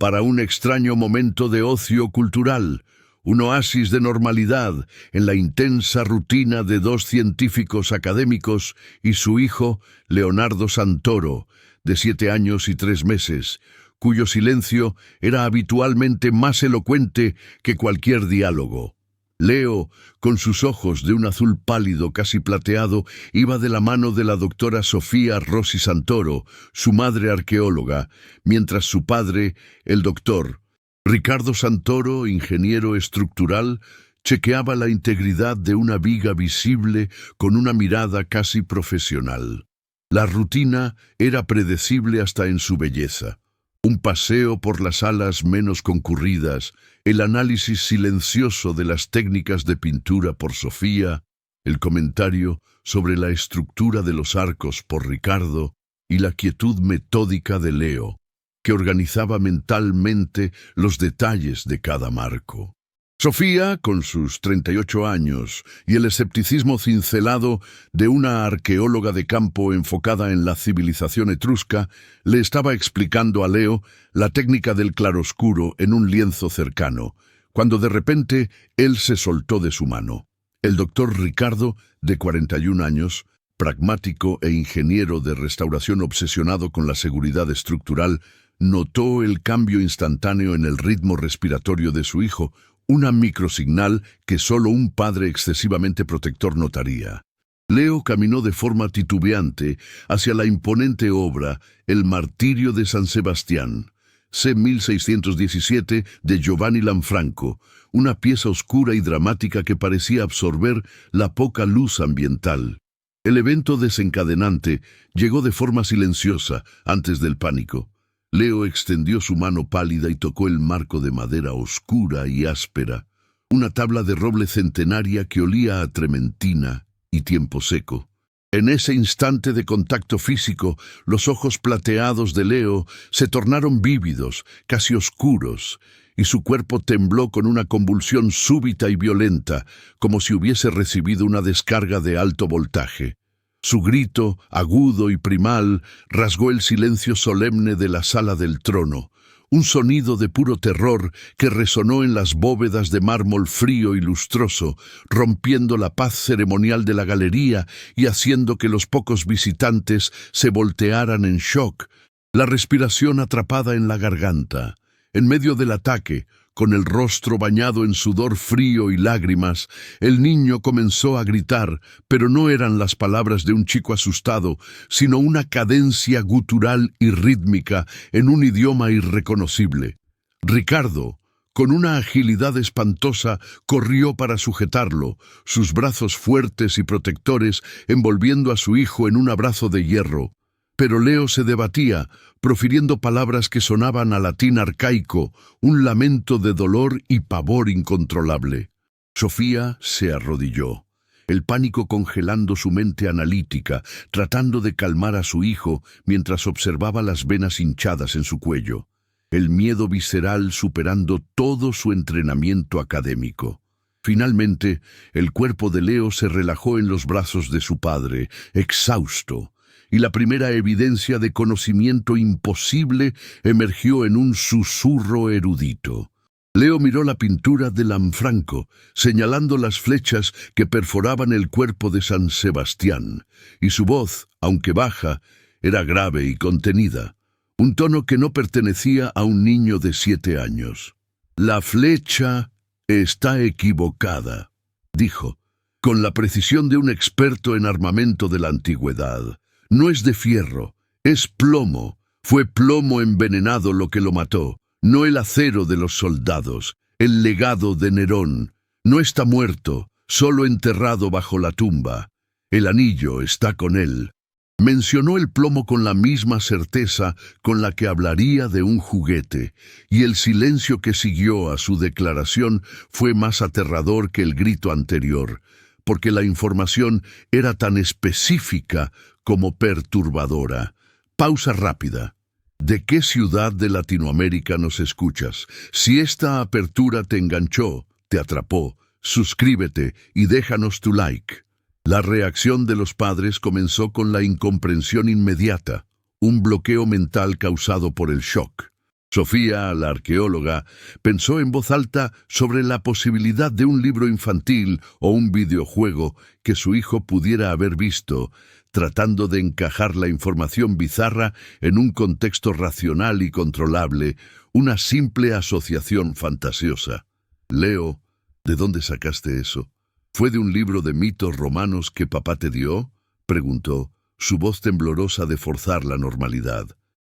para un extraño momento de ocio cultural, un oasis de normalidad en la intensa rutina de dos científicos académicos y su hijo, Leonardo Santoro, de 7 años y 3 meses, cuyo silencio era habitualmente más elocuente que cualquier diálogo. Leo, con sus ojos de un azul pálido casi plateado, iba de la mano de la doctora Sofía Rossi Santoro, su madre arqueóloga, mientras su padre, el doctor Ricardo Santoro, ingeniero estructural, chequeaba la integridad de una viga visible con una mirada casi profesional. La rutina era predecible hasta en su belleza. Un paseo por las salas menos concurridas, el análisis silencioso de las técnicas de pintura por Sofía, el comentario sobre la estructura de los arcos por Ricardo y la quietud metódica de Leo, que organizaba mentalmente los detalles de cada marco. Sofía, con sus 38 años y el escepticismo cincelado de una arqueóloga de campo enfocada en la civilización etrusca, le estaba explicando a Leo la técnica del claroscuro en un lienzo cercano, cuando de repente él se soltó de su mano. El doctor Ricardo, de 41 años, pragmático e ingeniero de restauración obsesionado con la seguridad estructural, notó el cambio instantáneo en el ritmo respiratorio de su hijo, una microsignal que solo un padre excesivamente protector notaría. Leo caminó de forma titubeante hacia la imponente obra El martirio de San Sebastián, c. 1617, de Giovanni Lanfranco, una pieza oscura y dramática que parecía absorber la poca luz ambiental. El evento desencadenante llegó de forma silenciosa, antes del pánico. Leo extendió su mano pálida y tocó el marco de madera oscura y áspera, una tabla de roble centenaria que olía a trementina y tiempo seco. En ese instante de contacto físico, los ojos plateados de Leo se tornaron vívidos, casi oscuros, y su cuerpo tembló con una convulsión súbita y violenta, como si hubiese recibido una descarga de alto voltaje. Su grito, agudo y primal, rasgó el silencio solemne de la sala del trono, un sonido de puro terror que resonó en las bóvedas de mármol frío y lustroso, rompiendo la paz ceremonial de la galería y haciendo que los pocos visitantes se voltearan en shock, la respiración atrapada en la garganta. En medio del ataque, con el rostro bañado en sudor frío y lágrimas, el niño comenzó a gritar, pero no eran las palabras de un chico asustado, sino una cadencia gutural y rítmica en un idioma irreconocible. Ricardo, con una agilidad espantosa, corrió para sujetarlo, sus brazos fuertes y protectores envolviendo a su hijo en un abrazo de hierro. Pero Leo se debatía, profiriendo palabras que sonaban a latín arcaico, un lamento de dolor y pavor incontrolable. Sofía se arrodilló, el pánico congelando su mente analítica, tratando de calmar a su hijo mientras observaba las venas hinchadas en su cuello, el miedo visceral superando todo su entrenamiento académico. Finalmente, el cuerpo de Leo se relajó en los brazos de su padre, exhausto, y la primera evidencia de conocimiento imposible emergió en un susurro erudito. Leo miró la pintura de Lanfranco, señalando las flechas que perforaban el cuerpo de San Sebastián, y su voz, aunque baja, era grave y contenida, un tono que no pertenecía a un niño de 7 años. «La flecha está equivocada», dijo, con la precisión de un experto en armamento de la antigüedad. «No es de fierro, es plomo. Fue plomo envenenado lo que lo mató, no el acero de los soldados, el legado de Nerón. No está muerto, solo enterrado bajo la tumba. El anillo está con él». Mencionó el plomo con la misma certeza con la que hablaría de un juguete, y el silencio que siguió a su declaración fue más aterrador que el grito anterior, porque la información era tan específica como perturbadora. Pausa rápida. ¿De qué ciudad de Latinoamérica nos escuchas? Si esta apertura te enganchó, te atrapó, suscríbete y déjanos tu like. La reacción de los padres comenzó con la incomprensión inmediata, un bloqueo mental causado por el shock. Sofía, la arqueóloga, pensó en voz alta sobre la posibilidad de un libro infantil o un videojuego que su hijo pudiera haber visto, tratando de encajar la información bizarra en un contexto racional y controlable, una simple asociación fantasiosa. Leo, ¿de dónde sacaste eso? ¿Fue de un libro de mitos romanos que papá te dio?, preguntó, su voz temblorosa de forzar la normalidad.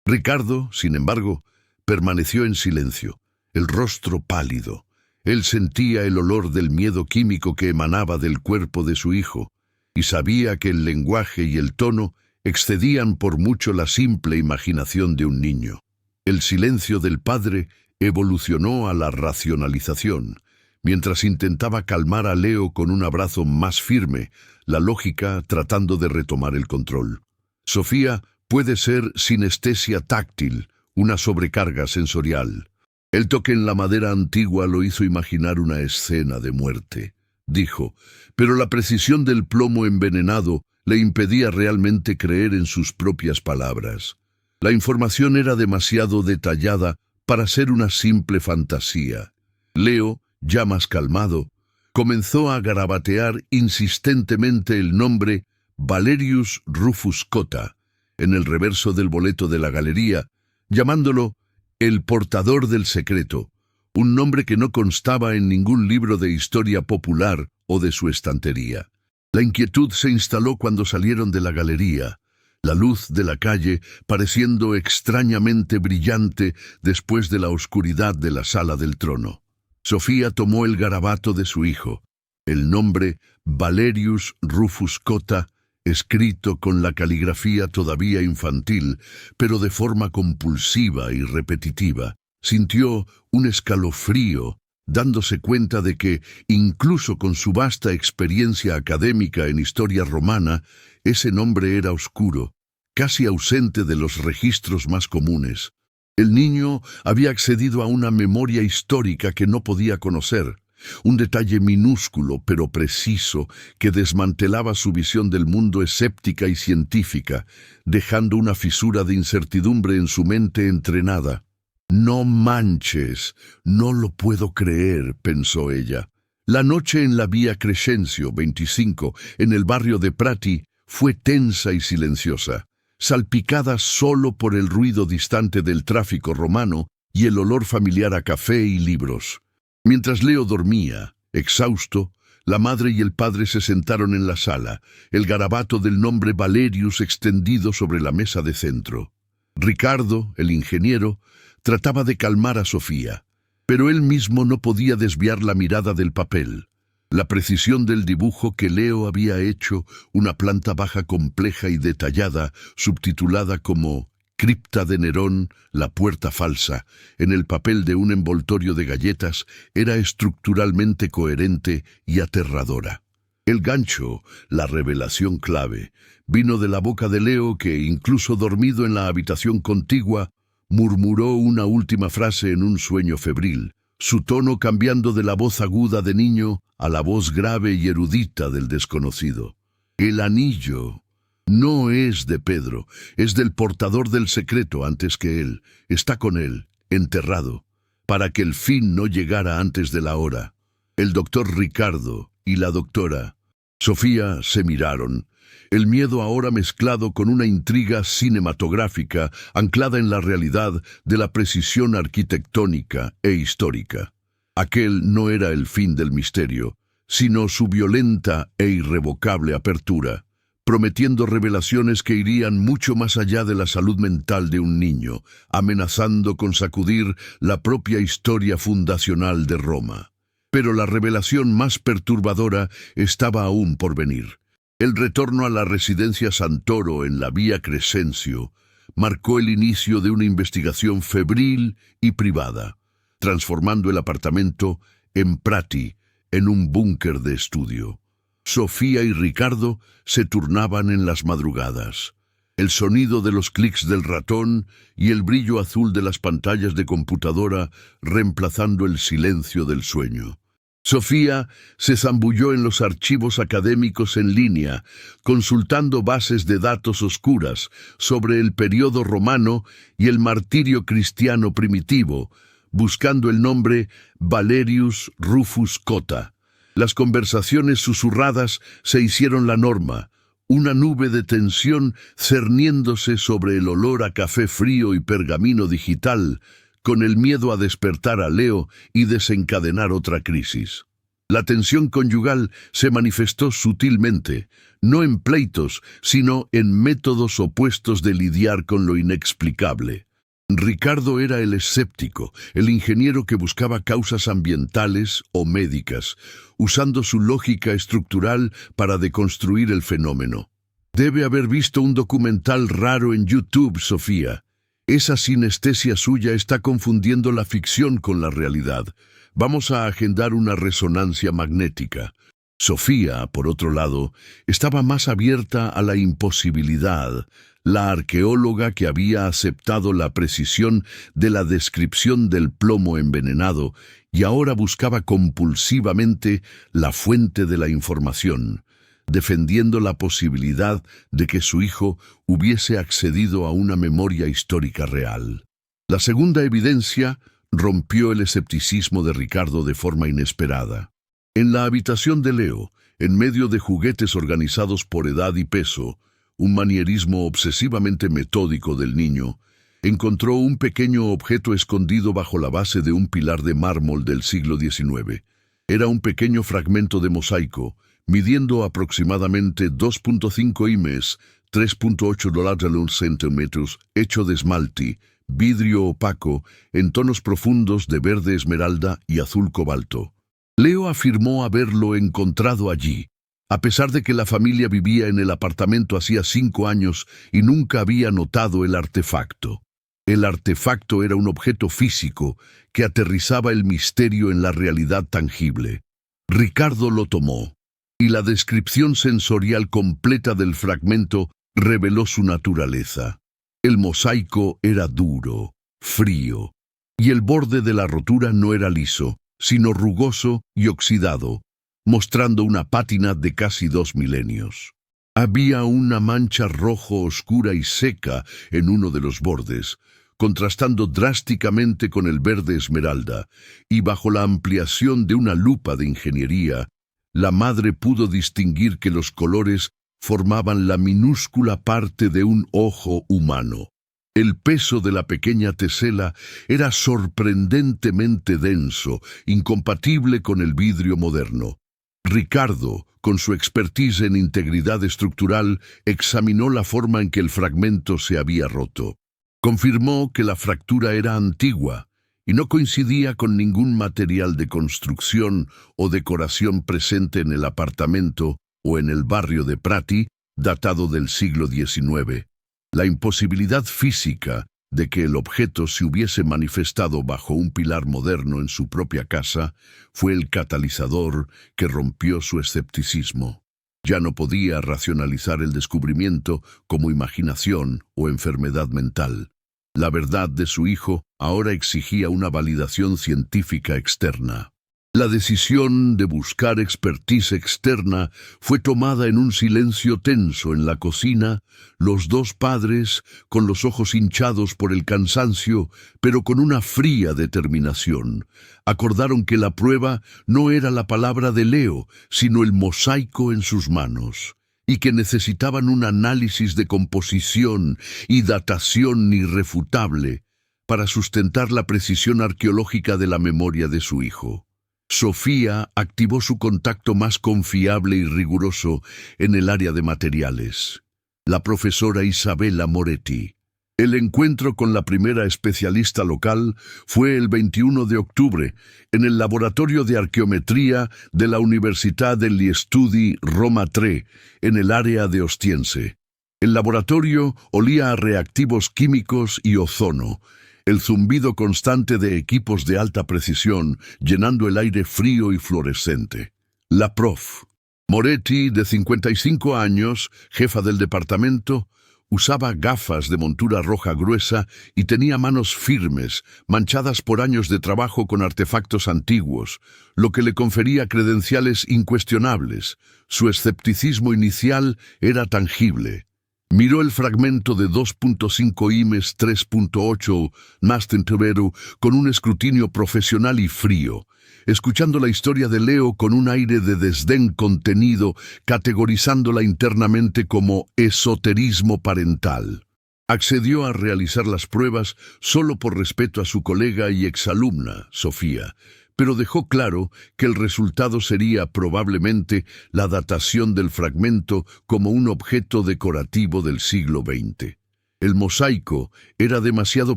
Ricardo, sin embargo, permaneció en silencio, el rostro pálido. Él sentía el olor del miedo químico que emanaba del cuerpo de su hijo, y sabía que el lenguaje y el tono excedían por mucho la simple imaginación de un niño. El silencio del padre evolucionó a la racionalización, mientras intentaba calmar a Leo con un abrazo más firme, la lógica tratando de retomar el control. Sofía puede ser sinestesia táctil, una sobrecarga sensorial. El toque en la madera antigua lo hizo imaginar una escena de muerte, dijo, pero la precisión del plomo envenenado le impedía realmente creer en sus propias palabras. La información era demasiado detallada para ser una simple fantasía. Leo, ya más calmado, comenzó a garabatear insistentemente el nombre Valerius Rufus Cotta en el reverso del boleto de la galería, llamándolo el portador del secreto, un nombre que no constaba en ningún libro de historia popular o de su estantería. La inquietud se instaló cuando salieron de la galería, la luz de la calle pareciendo extrañamente brillante después de la oscuridad de la sala del trono. Sofía tomó el garabato de su hijo, el nombre Valerius Rufus Cotta, escrito con la caligrafía todavía infantil, pero de forma compulsiva y repetitiva. Sintió un escalofrío, dándose cuenta de que, incluso con su vasta experiencia académica en historia romana, ese nombre era oscuro, casi ausente de los registros más comunes. El niño había accedido a una memoria histórica que no podía conocer, un detalle minúsculo pero preciso que desmantelaba su visión del mundo escéptica y científica, dejando una fisura de incertidumbre en su mente entrenada. «No manches, no lo puedo creer», pensó ella. La noche en la Vía Crescencio 25, en el barrio de Prati, fue tensa y silenciosa, salpicada solo por el ruido distante del tráfico romano y el olor familiar a café y libros. Mientras Leo dormía, exhausto, la madre y el padre se sentaron en la sala, el garabato del nombre Valerius extendido sobre la mesa de centro. Ricardo, el ingeniero, trataba de calmar a Sofía, pero él mismo no podía desviar la mirada del papel. La precisión del dibujo que Leo había hecho, una planta baja compleja y detallada, subtitulada como Cripta de Nerón, la puerta falsa, en el papel de un envoltorio de galletas, era estructuralmente coherente y aterradora. El gancho, la revelación clave, vino de la boca de Leo que, incluso dormido en la habitación contigua, murmuró una última frase en un sueño febril, su tono cambiando de la voz aguda de niño a la voz grave y erudita del desconocido. El anillo no es de Pedro, es del portador del secreto antes que él. Está con él, enterrado, para que el fin no llegara antes de la hora. El doctor Ricardo y la doctora Sofía se miraron, el miedo ahora mezclado con una intriga cinematográfica anclada en la realidad de la precisión arquitectónica e histórica. Aquel no era el fin del misterio, sino su violenta e irrevocable apertura, prometiendo revelaciones que irían mucho más allá de la salud mental de un niño, amenazando con sacudir la propia historia fundacional de Roma. Pero la revelación más perturbadora estaba aún por venir. El retorno a la residencia Santoro en la Vía Crescencio marcó el inicio de una investigación febril y privada, transformando el apartamento en Prati, en un búnker de estudio. Sofía y Ricardo se turnaban en las madrugadas. El sonido de los clics del ratón y el brillo azul de las pantallas de computadora reemplazando el silencio del sueño. Sofía se zambulló en los archivos académicos en línea, consultando bases de datos oscuras sobre el periodo romano y el martirio cristiano primitivo, buscando el nombre Valerius Rufus Cotta. Las conversaciones susurradas se hicieron la norma, una nube de tensión cerniéndose sobre el olor a café frío y pergamino digital, con el miedo a despertar a Leo y desencadenar otra crisis. La tensión conyugal se manifestó sutilmente, no en pleitos, sino en métodos opuestos de lidiar con lo inexplicable. Ricardo era el escéptico, el ingeniero que buscaba causas ambientales o médicas, usando su lógica estructural para deconstruir el fenómeno. Debe haber visto un documental raro en YouTube, Sofía. Esa sinestesia suya está confundiendo la ficción con la realidad. Vamos a agendar una resonancia magnética. Sofía, por otro lado, estaba más abierta a la imposibilidad. La arqueóloga que había aceptado la precisión de la descripción del plomo envenenado y ahora buscaba compulsivamente la fuente de la información, defendiendo la posibilidad de que su hijo hubiese accedido a una memoria histórica real. La segunda evidencia rompió el escepticismo de Ricardo de forma inesperada. En la habitación de Leo, en medio de juguetes organizados por edad y peso, un manierismo obsesivamente metódico del niño, encontró un pequeño objeto escondido bajo la base de un pilar de mármol del siglo XIX. Era un pequeño fragmento de mosaico, midiendo aproximadamente 2.5 imes, 3.8 centímetros, hecho de esmalte, vidrio opaco, en tonos profundos de verde esmeralda y azul cobalto. Leo afirmó haberlo encontrado allí, a pesar de que la familia vivía en el apartamento hacía 5 años y nunca había notado el artefacto. El artefacto era un objeto físico que aterrizaba el misterio en la realidad tangible. Ricardo lo tomó, y la descripción sensorial completa del fragmento reveló su naturaleza. El mosaico era duro, frío, y el borde de la rotura no era liso, sino rugoso y oxidado, mostrando una pátina de casi 2 milenios. Había una mancha rojo oscura y seca en uno de los bordes, contrastando drásticamente con el verde esmeralda, y bajo la ampliación de una lupa de ingeniería, la madre pudo distinguir que los colores formaban la minúscula parte de un ojo humano. El peso de la pequeña tesela era sorprendentemente denso, incompatible con el vidrio moderno. Ricardo, con su expertise en integridad estructural, examinó la forma en que el fragmento se había roto. Confirmó que la fractura era antigua y no coincidía con ningún material de construcción o decoración presente en el apartamento o en el barrio de Prati, datado del siglo XIX. La imposibilidad física de que el objeto se hubiese manifestado bajo un pilar moderno en su propia casa fue el catalizador que rompió su escepticismo. Ya no podía racionalizar el descubrimiento como imaginación o enfermedad mental. La verdad de su hijo ahora exigía una validación científica externa. La decisión de buscar expertise externa fue tomada en un silencio tenso en la cocina. Los dos padres, con los ojos hinchados por el cansancio, pero con una fría determinación, acordaron que la prueba no era la palabra de Leo, sino el mosaico en sus manos, y que necesitaban un análisis de composición y datación irrefutable para sustentar la precisión arqueológica de la memoria de su hijo. Sofía activó su contacto más confiable y riguroso en el área de materiales, la profesora Isabella Moretti. El encuentro con la primera especialista local fue el 21 de octubre en el Laboratorio de Arqueometría de la Università degli Studi Roma III, en el área de Ostiense. El laboratorio olía a reactivos químicos y ozono, el zumbido constante de equipos de alta precisión llenando el aire frío y fluorescente. La prof. Moretti, de 55 años, jefa del departamento, Usaba gafas de montura roja gruesa y tenía manos firmes, manchadas por años de trabajo con artefactos antiguos, lo que le confería credenciales incuestionables. Su escepticismo inicial era tangible. Miró el fragmento de 2.5 Imes 3.8 Mastenteveru con un escrutinio profesional y frío, escuchando la historia de Leo con un aire de desdén contenido, categorizándola internamente como esoterismo parental. Accedió a realizar las pruebas solo por respeto a su colega y exalumna, Sofía, pero dejó claro que el resultado sería probablemente la datación del fragmento como un objeto decorativo del siglo XX. El mosaico era demasiado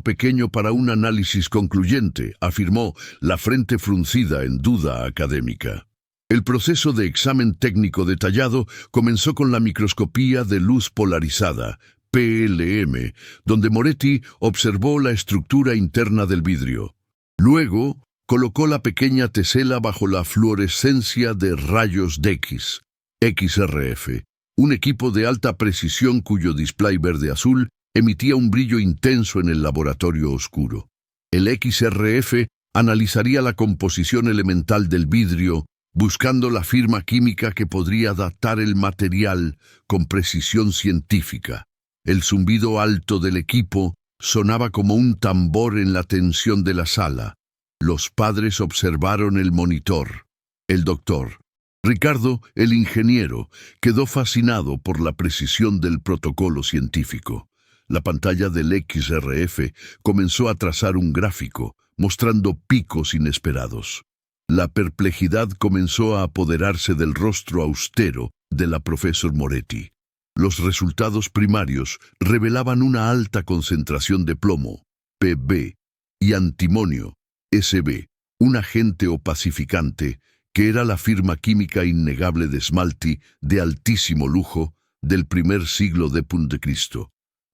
pequeño para un análisis concluyente, afirmó, la frente fruncida en duda académica. El proceso de examen técnico detallado comenzó con la microscopía de luz polarizada, PLM, donde Moretti observó la estructura interna del vidrio. Luego, colocó la pequeña tesela bajo la fluorescencia de rayos X, XRF, un equipo de alta precisión cuyo display verde-azul emitía un brillo intenso en el laboratorio oscuro. El XRF analizaría la composición elemental del vidrio, buscando la firma química que podría datar el material con precisión científica. El zumbido alto del equipo sonaba como un tambor en la tensión de la sala. Los padres observaron el monitor. El doctor Ricardo, el ingeniero, quedó fascinado por la precisión del protocolo científico. La pantalla del XRF comenzó a trazar un gráfico, mostrando picos inesperados. La perplejidad comenzó a apoderarse del rostro austero de la profesora Moretti. Los resultados primarios revelaban una alta concentración de plomo, Pb, y antimonio, Sb, un agente opacificante que era la firma química innegable de esmalti de altísimo lujo del primer siglo d.C.,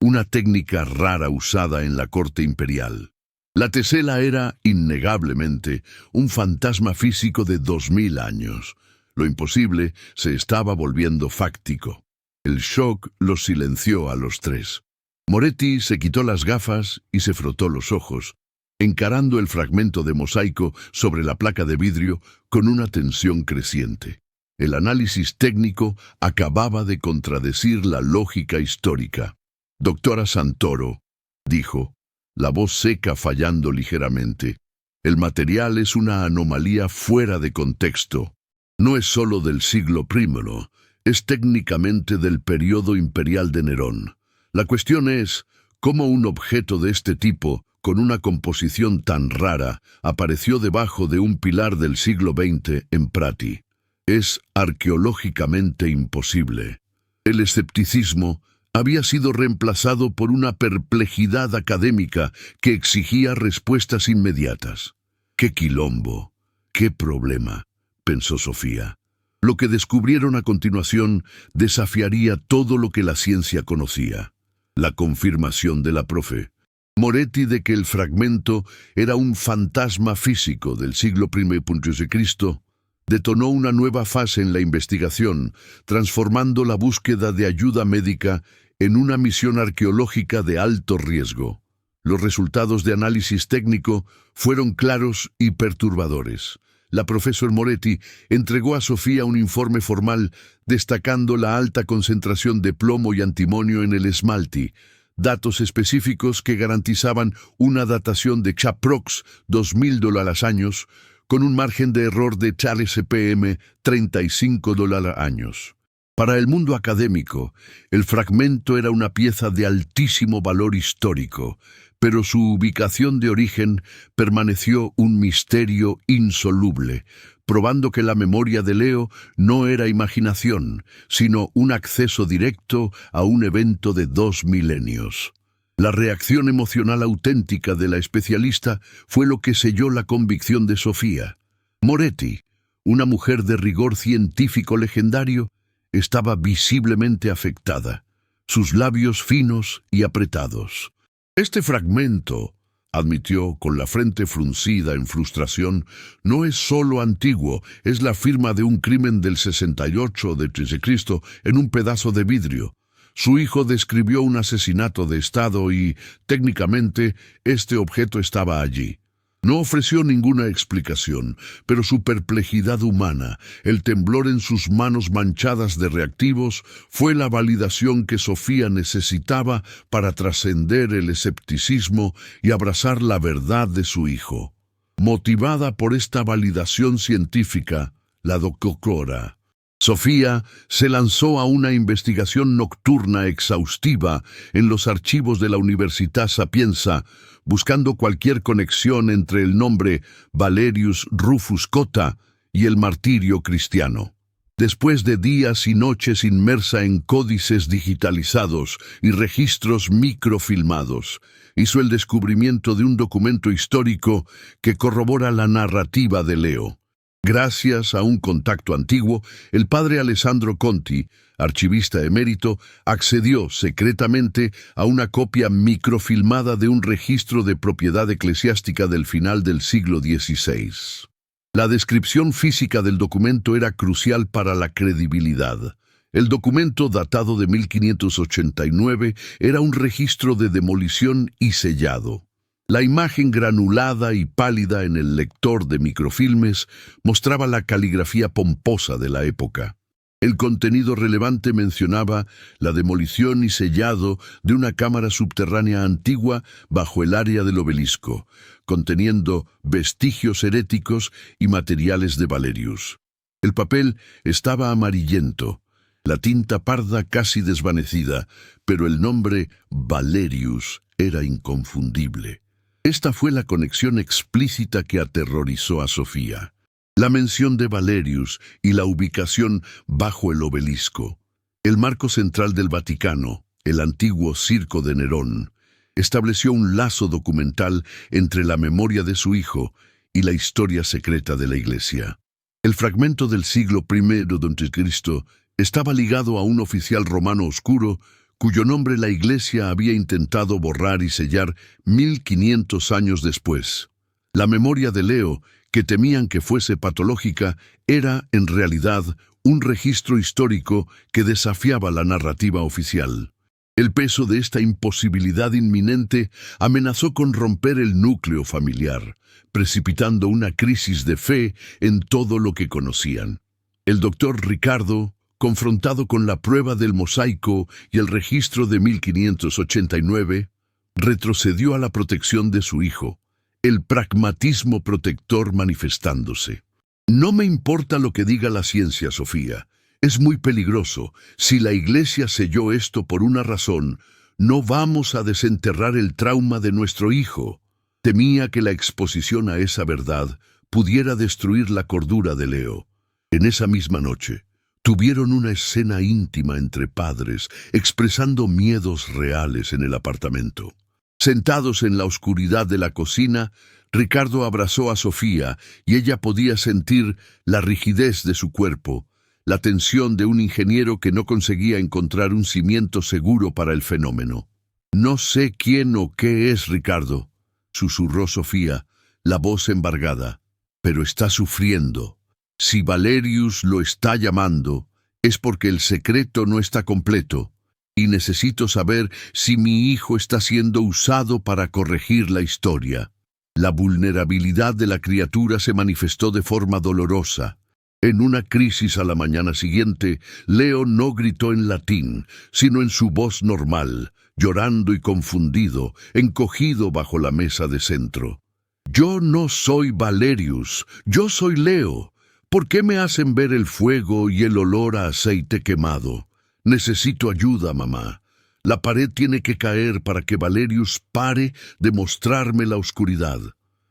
una técnica rara usada en la corte imperial. La tesela era, innegablemente, un fantasma físico de 2000 años. Lo imposible se estaba volviendo fáctico. El shock los silenció a los tres. Moretti se quitó las gafas y se frotó los ojos, encarando el fragmento de mosaico sobre la placa de vidrio con una tensión creciente. El análisis técnico acababa de contradecir la lógica histórica. «Doctora Santoro», dijo, la voz seca fallando ligeramente, «el material es una anomalía fuera de contexto. No es solo del siglo I, es técnicamente del periodo imperial de Nerón. La cuestión es, ¿cómo un objeto de este tipo, con una composición tan rara, apareció debajo de un pilar del siglo XX en Prati? Es arqueológicamente imposible». El escepticismo había sido reemplazado por una perplejidad académica que exigía respuestas inmediatas. «¡Qué quilombo! ¡Qué problema!», pensó Sofía. Lo que descubrieron a continuación desafiaría todo lo que la ciencia conocía. La confirmación de la profe Moretti de que el fragmento era un fantasma físico del siglo I.C., detonó una nueva fase en la investigación, transformando la búsqueda de ayuda médica en una misión arqueológica de alto riesgo. Los resultados de análisis técnico fueron claros y perturbadores. La profesora Moretti entregó a Sofía un informe formal destacando la alta concentración de plomo y antimonio en el esmalti, datos específicos que garantizaban una datación de aprox $2000 años, con un margen de error de CPM $35 años. Para el mundo académico, el fragmento era una pieza de altísimo valor histórico, pero su ubicación de origen permaneció un misterio insoluble, probando que la memoria de Leo no era imaginación, sino un acceso directo a un evento de 2 milenios. La reacción emocional auténtica de la especialista fue lo que selló la convicción de Sofía. Moretti, una mujer de rigor científico legendario, estaba visiblemente afectada, sus labios finos y apretados. «Este fragmento», admitió con la frente fruncida en frustración, «no es solo antiguo, es la firma de un crimen del 68 de Cristo en un pedazo de vidrio. Su hijo describió un asesinato de Estado y, técnicamente, este objeto estaba allí. No ofreció ninguna explicación, pero su perplejidad humana, el temblor en sus manos manchadas de reactivos, fue la validación que Sofía necesitaba para trascender el escepticismo y abrazar la verdad de su hijo. Motivada por esta validación científica, la doctora Sofía se lanzó a una investigación nocturna exhaustiva en los archivos de la Università Sapienza, buscando cualquier conexión entre el nombre Valerius Rufus Cotta y el martirio cristiano. Después de días y noches inmersa en códices digitalizados y registros microfilmados, hizo el descubrimiento de un documento histórico que corrobora la narrativa de Leo. Gracias a un contacto antiguo, el padre Alessandro Conti, archivista emérito, accedió secretamente a una copia microfilmada de un registro de propiedad eclesiástica del final del siglo XVI. La descripción física del documento era crucial para la credibilidad. El documento, datado de 1589, era un registro de demolición y sellado. La imagen granulada y pálida en el lector de microfilmes mostraba la caligrafía pomposa de la época. El contenido relevante mencionaba la demolición y sellado de una cámara subterránea antigua bajo el área del obelisco, conteniendo vestigios heréticos y materiales de Valerius. El papel estaba amarillento, la tinta parda casi desvanecida, pero el nombre Valerius era inconfundible. Esta fue la conexión explícita que aterrorizó a Sofía. La mención de Valerius y la ubicación bajo el obelisco. El marco central del Vaticano, el antiguo Circo de Nerón, estableció un lazo documental entre la memoria de su hijo y la historia secreta de la Iglesia. El fragmento del siglo I d.C. estaba ligado a un oficial romano oscuro cuyo nombre la Iglesia había intentado borrar y sellar 1500 años después. La memoria de Leo, que temían que fuese patológica, era, en realidad, un registro histórico que desafiaba la narrativa oficial. El peso de esta imposibilidad inminente amenazó con romper el núcleo familiar, precipitando una crisis de fe en todo lo que conocían. El doctor Ricardo, confrontado con la prueba del mosaico y el registro de 1589, retrocedió a la protección de su hijo, el pragmatismo protector manifestándose. No me importa lo que diga la ciencia, Sofía. Es muy peligroso. Si la Iglesia selló esto por una razón, no vamos a desenterrar el trauma de nuestro hijo. Temía que la exposición a esa verdad pudiera destruir la cordura de Leo. En esa misma noche, tuvieron una escena íntima entre padres, expresando miedos reales en el apartamento. Sentados en la oscuridad de la cocina, Ricardo abrazó a Sofía y ella podía sentir la rigidez de su cuerpo, la tensión de un ingeniero que no conseguía encontrar un cimiento seguro para el fenómeno. «No sé quién o qué es Ricardo», susurró Sofía, la voz embargada, «pero está sufriendo. Si Valerius lo está llamando, es porque el secreto no está completo, y necesito saber si mi hijo está siendo usado para corregir la historia». La vulnerabilidad de la criatura se manifestó de forma dolorosa. En una crisis a la mañana siguiente, Leo no gritó en latín, sino en su voz normal, llorando y confundido, encogido bajo la mesa de centro. «Yo no soy Valerius, yo soy Leo. ¿Por qué me hacen ver el fuego y el olor a aceite quemado? Necesito ayuda, mamá. La pared tiene que caer para que Valerius pare de mostrarme la oscuridad».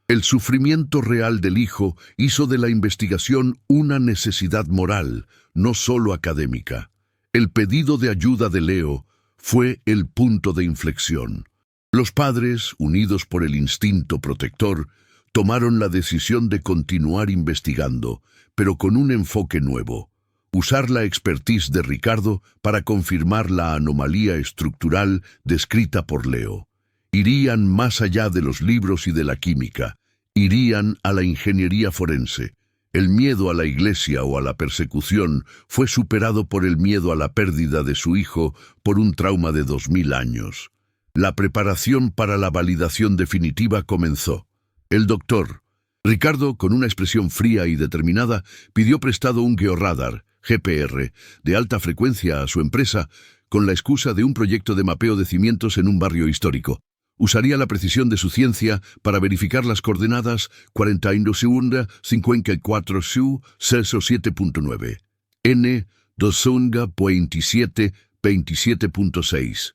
El sufrimiento real del hijo hizo de la investigación una necesidad moral, no solo académica. El pedido de ayuda de Leo fue el punto de inflexión. Los padres, unidos por el instinto protector, tomaron la decisión de continuar investigando, pero con un enfoque nuevo. Usar la expertise de Ricardo para confirmar la anomalía estructural descrita por Leo. Irían más allá de los libros y de la química. Irían a la ingeniería forense. El miedo a la iglesia o a la persecución fue superado por el miedo a la pérdida de su hijo por un trauma de 2000 años. La preparación para la validación definitiva comenzó. El doctor Ricardo, con una expresión fría y determinada, pidió prestado un georradar, GPR, de alta frecuencia a su empresa, con la excusa de un proyecto de mapeo de cimientos en un barrio histórico. Usaría la precisión de su ciencia para verificar las coordenadas 42-54-07.9, N 2.27.27.6,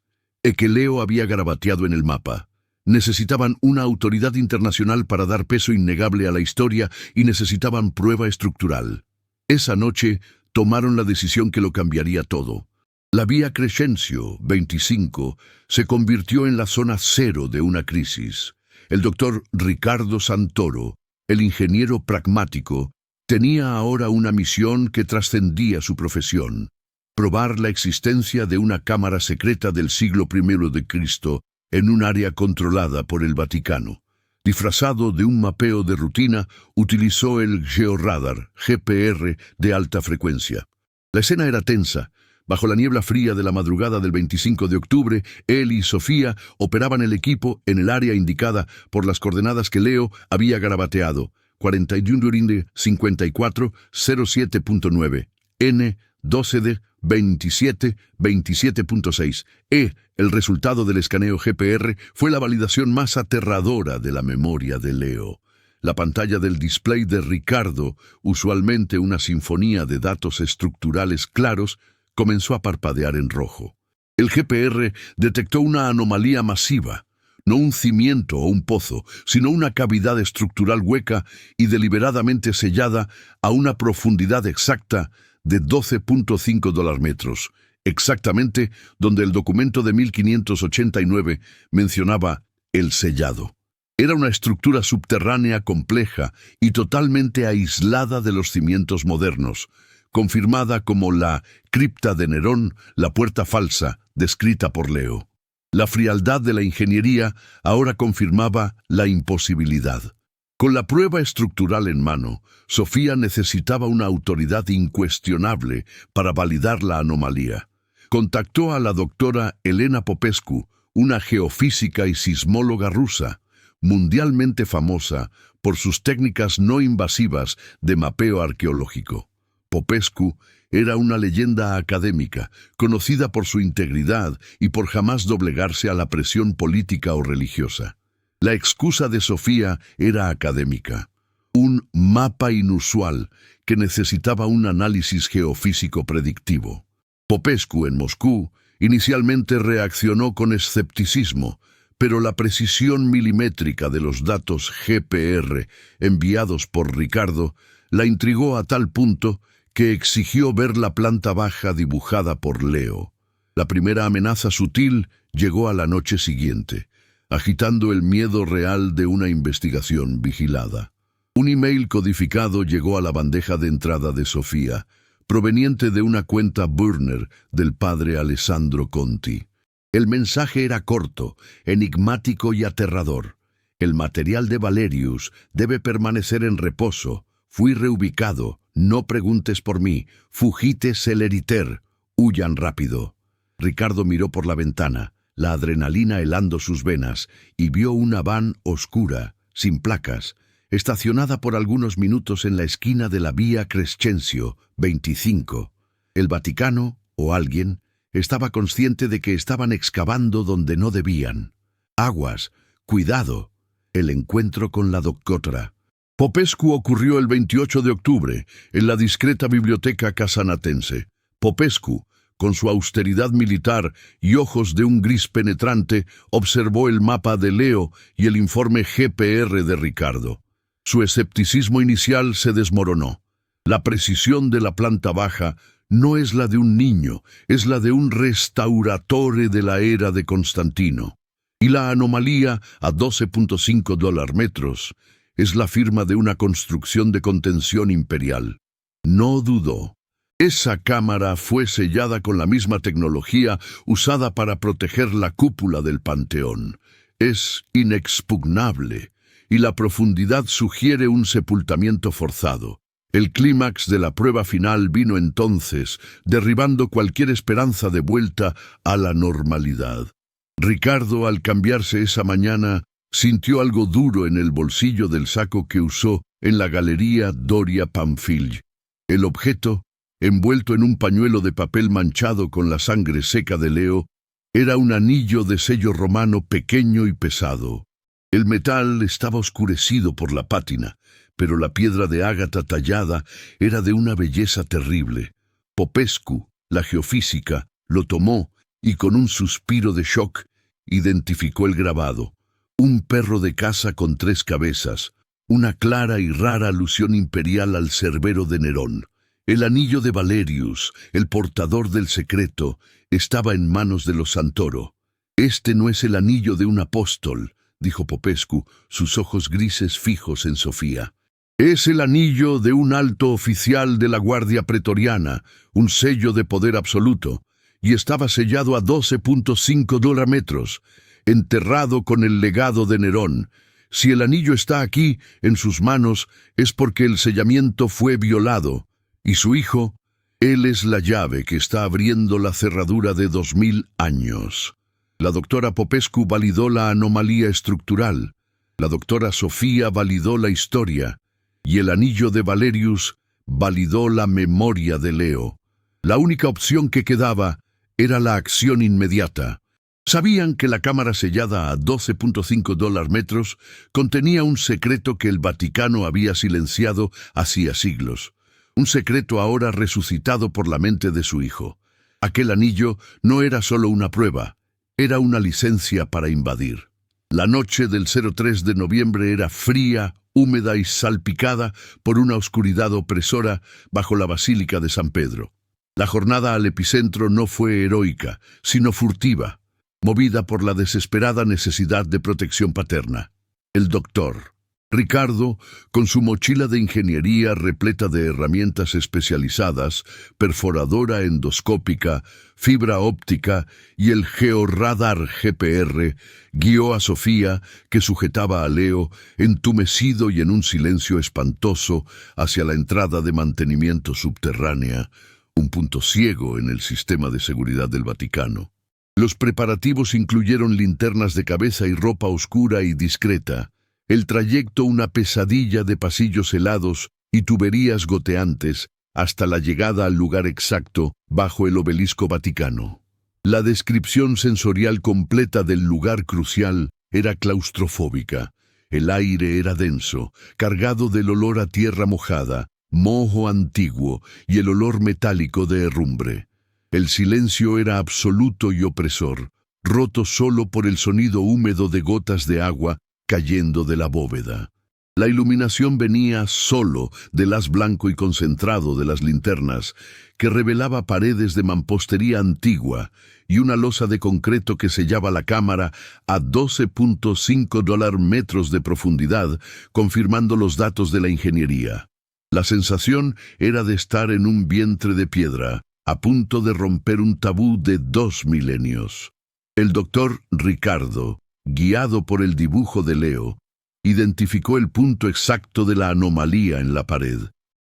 que Leo había garabateado en el mapa. Necesitaban una autoridad internacional para dar peso innegable a la historia y necesitaban prueba estructural. Esa noche tomaron la decisión que lo cambiaría todo. La vía Crescencio 25 se convirtió en la zona cero de una crisis. El doctor Ricardo Santoro, el ingeniero pragmático, tenía ahora una misión que trascendía su profesión: probar la existencia de una cámara secreta del siglo I de Cristo en un área controlada por el Vaticano. Disfrazado de un mapeo de rutina, utilizó el georradar, GPR, de alta frecuencia. La escena era tensa. Bajo la niebla fría de la madrugada del 25 de octubre, él y Sofía operaban el equipo en el área indicada por las coordenadas que Leo había garabateado: 41-54-07.9, N 12-27-27.6. El resultado del escaneo GPR fue la validación más aterradora de la memoria de Leo. La pantalla del display de Ricardo, usualmente una sinfonía de datos estructurales claros, comenzó a parpadear en rojo. El GPR detectó una anomalía masiva, no un cimiento o un pozo, sino una cavidad estructural hueca y deliberadamente sellada a una profundidad exacta de 12.5 metros, exactamente donde el documento de 1589 mencionaba el sellado. Era una estructura subterránea compleja y totalmente aislada de los cimientos modernos, confirmada como la cripta de Nerón, la puerta falsa, descrita por Leo. La frialdad de la ingeniería ahora confirmaba la imposibilidad. Con la prueba estructural en mano, Sofía necesitaba una autoridad incuestionable para validar la anomalía. Contactó a la doctora Elena Popescu, una geofísica y sismóloga rusa, mundialmente famosa por sus técnicas no invasivas de mapeo arqueológico. Popescu era una leyenda académica, conocida por su integridad y por jamás doblegarse a la presión política o religiosa. La excusa de Sofía era académica: un mapa inusual que necesitaba un análisis geofísico predictivo. Popescu, en Moscú, inicialmente reaccionó con escepticismo, pero la precisión milimétrica de los datos GPR enviados por Ricardo la intrigó a tal punto que exigió ver la planta baja dibujada por Leo. La primera amenaza sutil llegó a la noche siguiente, agitando el miedo real de una investigación vigilada. Un email codificado llegó a la bandeja de entrada de Sofía, proveniente de una cuenta burner del padre Alessandro Conti. El mensaje era corto, enigmático y aterrador. El material de Valerius debe permanecer en reposo. Fui reubicado. No preguntes por mí. Fugite celeriter. Huyan rápido. Ricardo miró por la ventana, la adrenalina helando sus venas, y vio una van oscura, sin placas, estacionada por algunos minutos en la esquina de la vía Crescencio 25. El Vaticano, o alguien, estaba consciente de que estaban excavando donde no debían. Aguas, cuidado. El encuentro con la doctora Popescu ocurrió el 28 de octubre en la discreta biblioteca casanatense. Popescu, con su austeridad militar y ojos de un gris penetrante, observó el mapa de Leo y el informe GPR de Ricardo. Su escepticismo inicial se desmoronó. La precisión de la planta baja no es la de un niño, es la de un restauratore de la era de Constantino. Y la anomalía a 12.5 metros es la firma de una construcción de contención imperial. No dudó. Esa cámara fue sellada con la misma tecnología usada para proteger la cúpula del Panteón. Es inexpugnable, y la profundidad sugiere un sepultamiento forzado. El clímax de la prueba final vino entonces, derribando cualquier esperanza de vuelta a la normalidad. Ricardo, al cambiarse esa mañana, sintió algo duro en el bolsillo del saco que usó en la Galería Doria Pamphilj. El objeto, envuelto en un pañuelo de papel manchado con la sangre seca de Leo, era un anillo de sello romano pequeño y pesado. El metal estaba oscurecido por la pátina, pero la piedra de ágata tallada era de una belleza terrible. Popescu, la geofísica, lo tomó y con un suspiro de shock identificó el grabado. Un perro de caza con 3 cabezas, una clara y rara alusión imperial al Cerbero de Nerón. El anillo de Valerius, el portador del secreto, estaba en manos de los Santoro. «Este no es el anillo de un apóstol», dijo Popescu, sus ojos grises fijos en Sofía. «Es el anillo de un alto oficial de la Guardia Pretoriana, un sello de poder absoluto, y estaba sellado a $12.5 metros, enterrado con el legado de Nerón. Si el anillo está aquí, en sus manos, es porque el sellamiento fue violado. Y su hijo, él es la llave que está abriendo la cerradura de 2000 años». La doctora Popescu validó la anomalía estructural. La doctora Sofía validó la historia. Y el anillo de Valerius validó la memoria de Leo. La única opción que quedaba era la acción inmediata. Sabían que la cámara sellada a $12.5 metros contenía un secreto que el Vaticano había silenciado hacía siglos. Un secreto ahora resucitado por la mente de su hijo. Aquel anillo no era solo una prueba, era una licencia para invadir. La noche del 03 de noviembre era fría, húmeda y salpicada por una oscuridad opresora bajo la Basílica de San Pedro. La jornada al epicentro no fue heroica, sino furtiva, movida por la desesperada necesidad de protección paterna. El doctor Ricardo, con su mochila de ingeniería repleta de herramientas especializadas, perforadora endoscópica, fibra óptica y el georradar GPR, guió a Sofía, que sujetaba a Leo, entumecido y en un silencio espantoso, hacia la entrada de mantenimiento subterránea, un punto ciego en el sistema de seguridad del Vaticano. Los preparativos incluyeron linternas de cabeza y ropa oscura y discreta. El trayecto una pesadilla de pasillos helados y tuberías goteantes hasta la llegada al lugar exacto bajo el obelisco vaticano. La descripción sensorial completa del lugar crucial era claustrofóbica. El aire era denso, cargado del olor a tierra mojada, moho antiguo y el olor metálico de herrumbre. El silencio era absoluto y opresor, roto solo por el sonido húmedo de gotas de agua cayendo de la bóveda. La iluminación venía solo del haz blanco y concentrado de las linternas, que revelaba paredes de mampostería antigua y una losa de concreto que sellaba la cámara a $12.5 metros de profundidad, confirmando los datos de la ingeniería. La sensación era de estar en un vientre de piedra, a punto de romper un tabú de 2 milenios. El doctor Ricardo, guiado por el dibujo de Leo, identificó el punto exacto de la anomalía en la pared.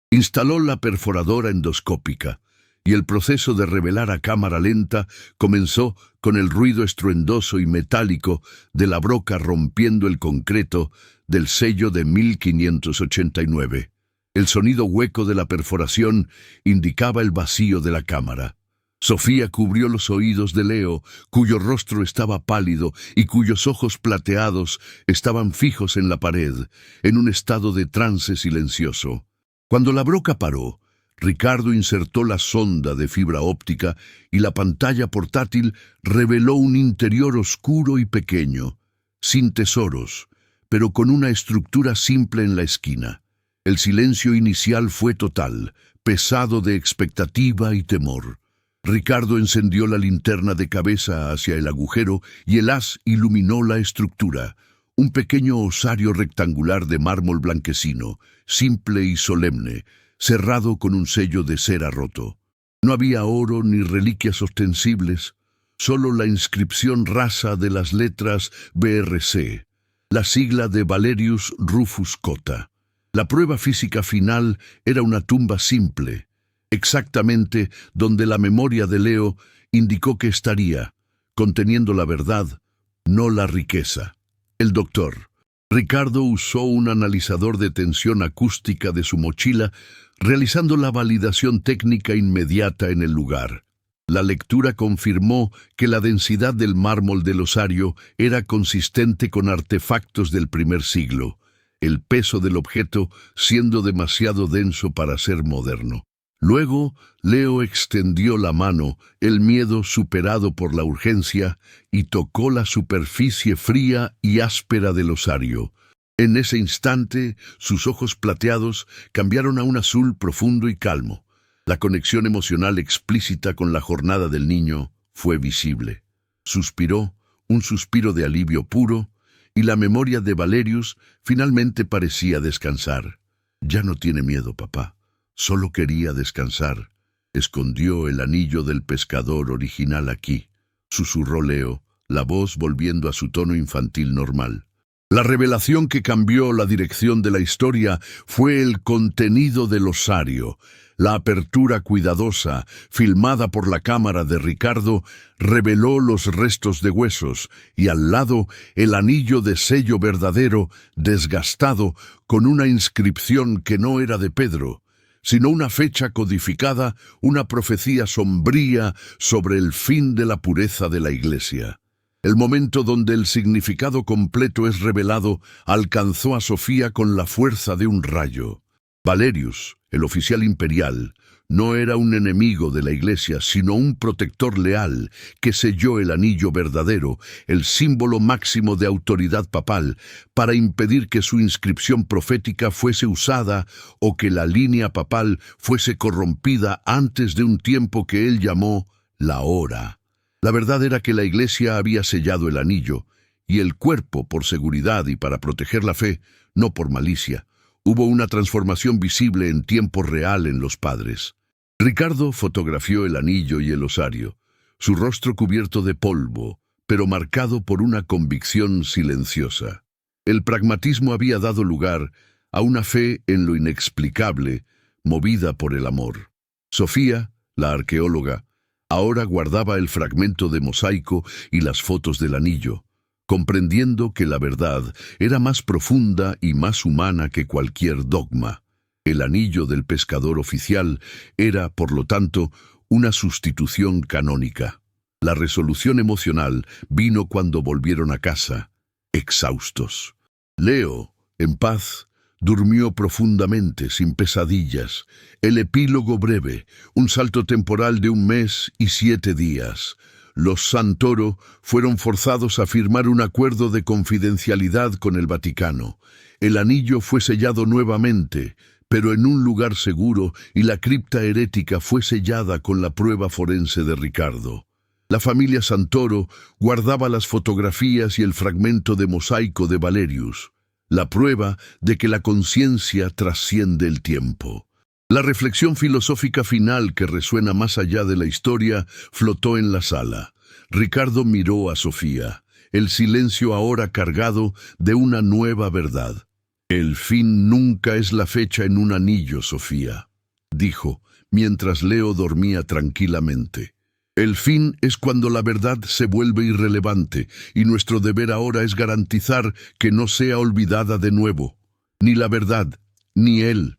Instaló la perforadora endoscópica y el proceso de revelar a cámara lenta comenzó con el ruido estruendoso y metálico de la broca rompiendo el concreto del sello de 1589. El sonido hueco de la perforación indicaba el vacío de la cámara. Sofía cubrió los oídos de Leo, cuyo rostro estaba pálido y cuyos ojos plateados estaban fijos en la pared, en un estado de trance silencioso. Cuando la broca paró, Ricardo insertó la sonda de fibra óptica y la pantalla portátil reveló un interior oscuro y pequeño, sin tesoros, pero con una estructura simple en la esquina. El silencio inicial fue total, pesado de expectativa y temor. Ricardo encendió la linterna de cabeza hacia el agujero y el haz iluminó la estructura, un pequeño osario rectangular de mármol blanquecino, simple y solemne, cerrado con un sello de cera roto. No había oro ni reliquias ostensibles, solo la inscripción rasa de las letras BRC, la sigla de Valerius Rufus Cotta. La prueba física final era una tumba simple, exactamente donde la memoria de Leo indicó que estaría, conteniendo la verdad, no la riqueza. El doctor Ricardo usó un analizador de tensión acústica de su mochila, realizando la validación técnica inmediata en el lugar. La lectura confirmó que la densidad del mármol del osario era consistente con artefactos del primer siglo, el peso del objeto siendo demasiado denso para ser moderno. Luego, Leo extendió la mano, el miedo superado por la urgencia, y tocó la superficie fría y áspera del osario. En ese instante, sus ojos plateados cambiaron a un azul profundo y calmo. La conexión emocional explícita con la jornada del niño fue visible. Suspiró, un suspiro de alivio puro, y la memoria de Valerius finalmente parecía descansar. «Ya no tiene miedo, papá. Solo quería descansar. Escondió el anillo del pescador original aquí», susurró Leo, la voz volviendo a su tono infantil normal. La revelación que cambió la dirección de la historia fue el contenido del osario. La apertura cuidadosa, filmada por la cámara de Ricardo, reveló los restos de huesos y al lado el anillo de sello verdadero, desgastado, con una inscripción que no era de Pedro, sino una fecha codificada, una profecía sombría sobre el fin de la pureza de la Iglesia. El momento donde el significado completo es revelado alcanzó a Sofía con la fuerza de un rayo. Valerius, el oficial imperial, no era un enemigo de la Iglesia, sino un protector leal que selló el anillo verdadero, el símbolo máximo de autoridad papal, para impedir que su inscripción profética fuese usada o que la línea papal fuese corrompida antes de un tiempo que él llamó la hora. La verdad era que la Iglesia había sellado el anillo, y el cuerpo, por seguridad y para proteger la fe, no por malicia. Hubo una transformación visible en tiempo real en los padres. Ricardo fotografió el anillo y el osario, su rostro cubierto de polvo, pero marcado por una convicción silenciosa. El pragmatismo había dado lugar a una fe en lo inexplicable, movida por el amor. Sofía, la arqueóloga, ahora guardaba el fragmento de mosaico y las fotos del anillo, comprendiendo que la verdad era más profunda y más humana que cualquier dogma. El anillo del pescador oficial era, por lo tanto, una sustitución canónica. La resolución emocional vino cuando volvieron a casa, exhaustos. Leo, en paz, durmió profundamente, sin pesadillas. El epílogo breve, un salto temporal de 1 mes y 7 días. Los Santoro fueron forzados a firmar un acuerdo de confidencialidad con el Vaticano. El anillo fue sellado nuevamente, pero en un lugar seguro, y la cripta herética fue sellada con la prueba forense de Ricardo. La familia Santoro guardaba las fotografías y el fragmento de mosaico de Valerius, la prueba de que la conciencia trasciende el tiempo. La reflexión filosófica final que resuena más allá de la historia flotó en la sala. Ricardo miró a Sofía, el silencio ahora cargado de una nueva verdad. «El fin nunca es la fecha en un anillo, Sofía», dijo, mientras Leo dormía tranquilamente. «El fin es cuando la verdad se vuelve irrelevante, y nuestro deber ahora es garantizar que no sea olvidada de nuevo. Ni la verdad, ni él,